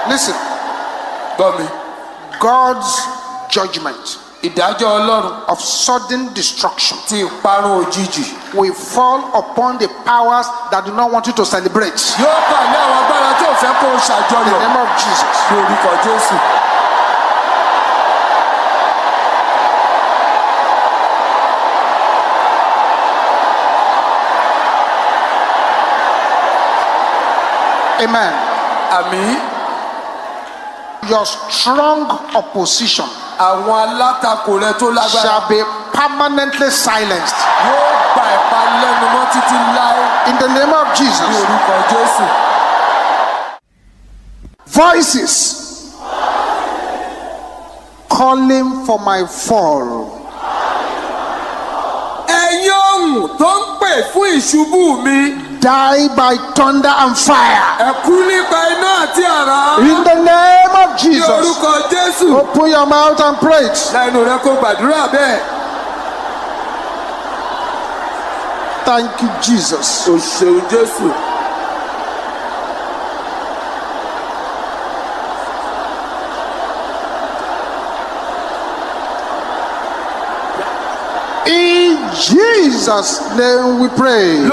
Listen. God's judgment of sudden destruction will fall upon the powers that do not want you to celebrate. In the name of Jesus. Amen. Amen. Your strong opposition shall be permanently silenced. In the name of Jesus. Voices calling for my fall. Die by thunder and fire. In the name of Jesus. Open your mouth and pray it. Thank you, Jesus. In Jesus' name we pray.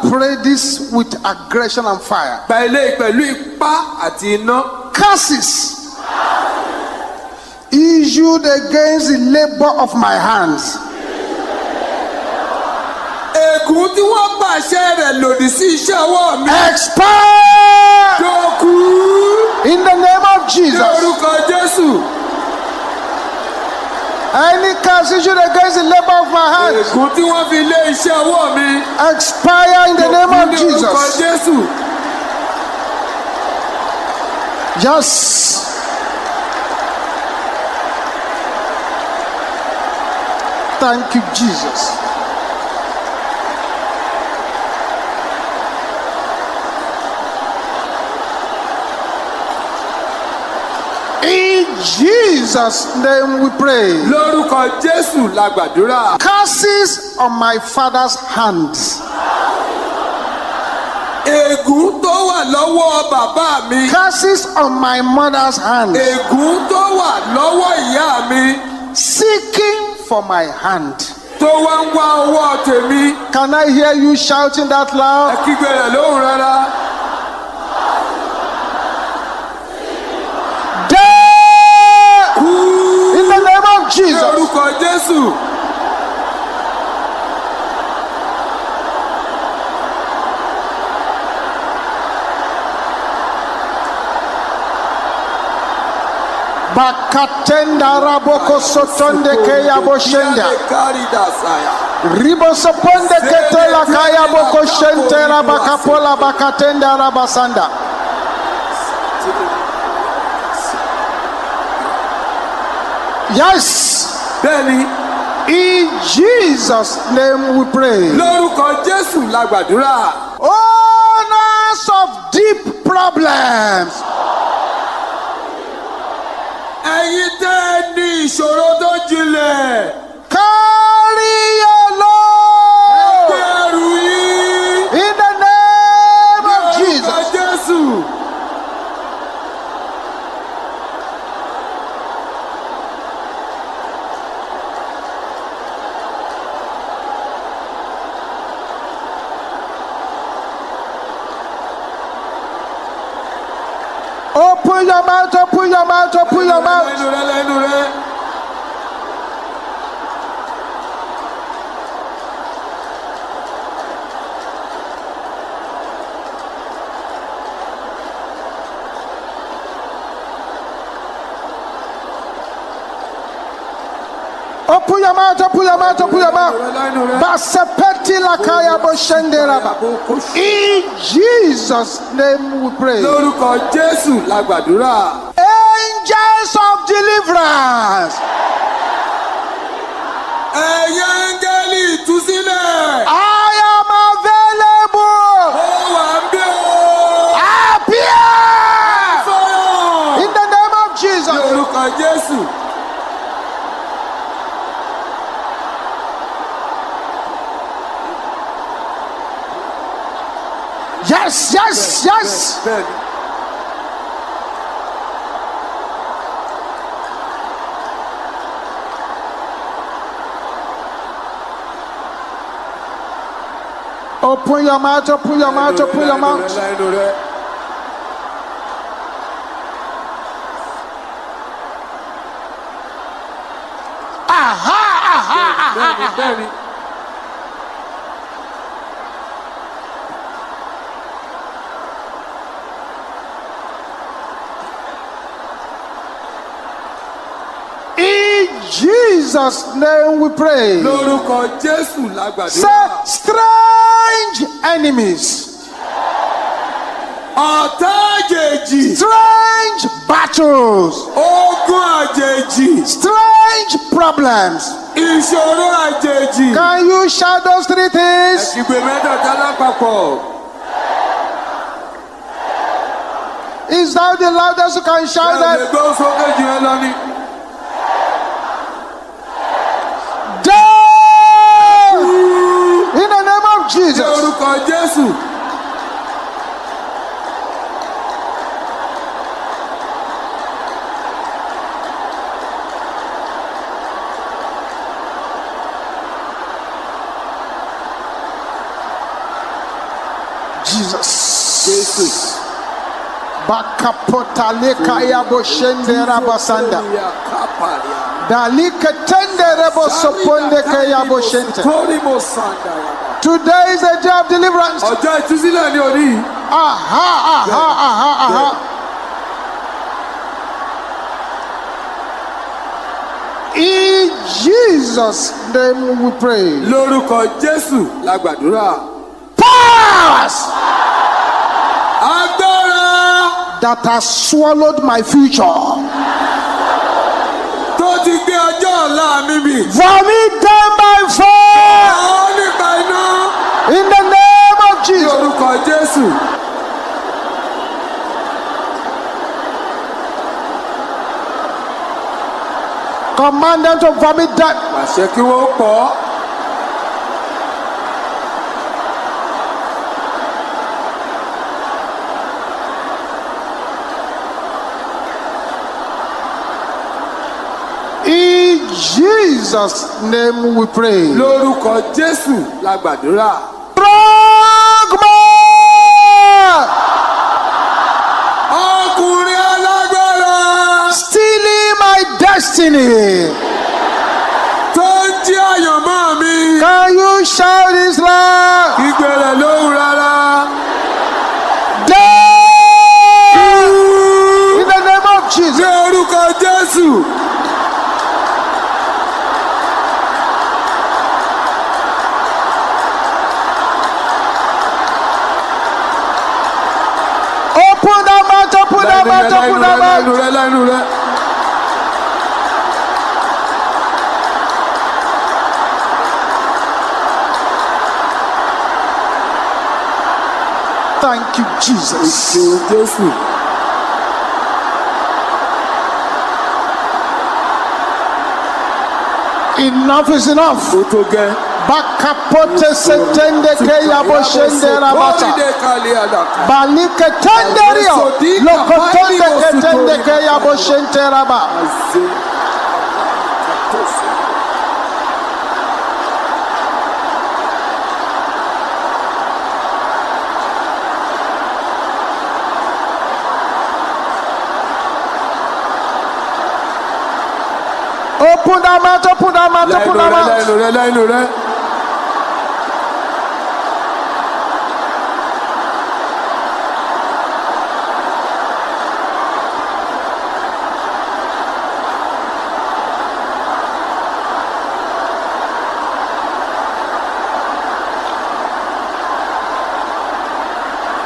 Pray this with aggression and fire. Curses issued against the labor of my hands. Expire in the name of Jesus. Any curse issued against the labor of my hands, expire in the name of Jesus. Yes. Thank you, Jesus. In Jesus' name we pray. Curses on my father's hands. Curses on my mother's hands. Seeking for my hand. Can I hear you shouting that loud? In the name of Jesus. Bakatenda raboko sotonde keya boshenda. Ribo soponde ketela kaya boko shentera bakapola bakatenda rabasanda. Yes. Benny. In Jesus' name we pray. Owners of deep problems. Carry your load. In the name of Jesus. Open your mouth, open your mouth, open your mouth. Open your mouth, open your mouth, open your mouth. Basepeti lakaya boshenderaba. In Jesus' name we pray. Angels of deliverance. I am available. Appear. In the name of Jesus. Yes, yes, yes. Open your mouth, open your mouth, open your mouth. In Jesus' name we pray. Say, strange enemies. Strange battles. Strange problems. Can you shout those three things? Is that the loudest you can shout that? In the name of Jesus. Jesus. Bakapotalekaya boshendera basanda. Dalika tenderebo sopondekaya boshente. Today is a day of deliverance. Aha. In Jesus' name we pray. Powers that has swallowed my future. Vomit them by fire. In the name of Jesus. Command them to vomit them. In Jesus' name we pray. Strongman, stealing my destiny. Can you shout this loud? In the name of Jesus. Open that mouth, open that mouth, open that mouth. Thank you, Jesus. Enough is enough. Bakapote setende ke yaboshende rabata. Balike tenderio. Lokotonde ketende ke yaboshente raba. Open that mouth, open that mouth, open that mouth.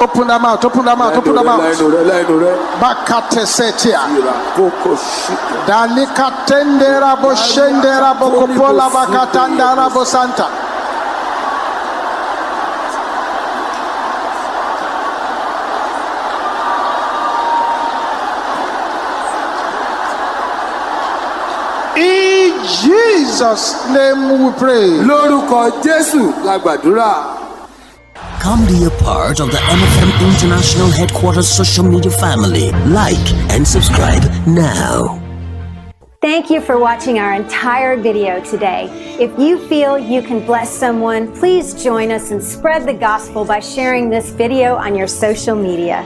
Open the mouth, open the mouth, open the mouth. Bakate setia. Dalika tendera boshendera bokopola bakatanda rabo santa. In Jesus' name we pray. Lórúkọ Jésù la gbàdúrà. Come be a part of the MFM International Headquarters social media family. Like and subscribe now. Thank you for watching our entire video today. If you feel you can bless someone, please join us and spread the gospel by sharing this video on your social media.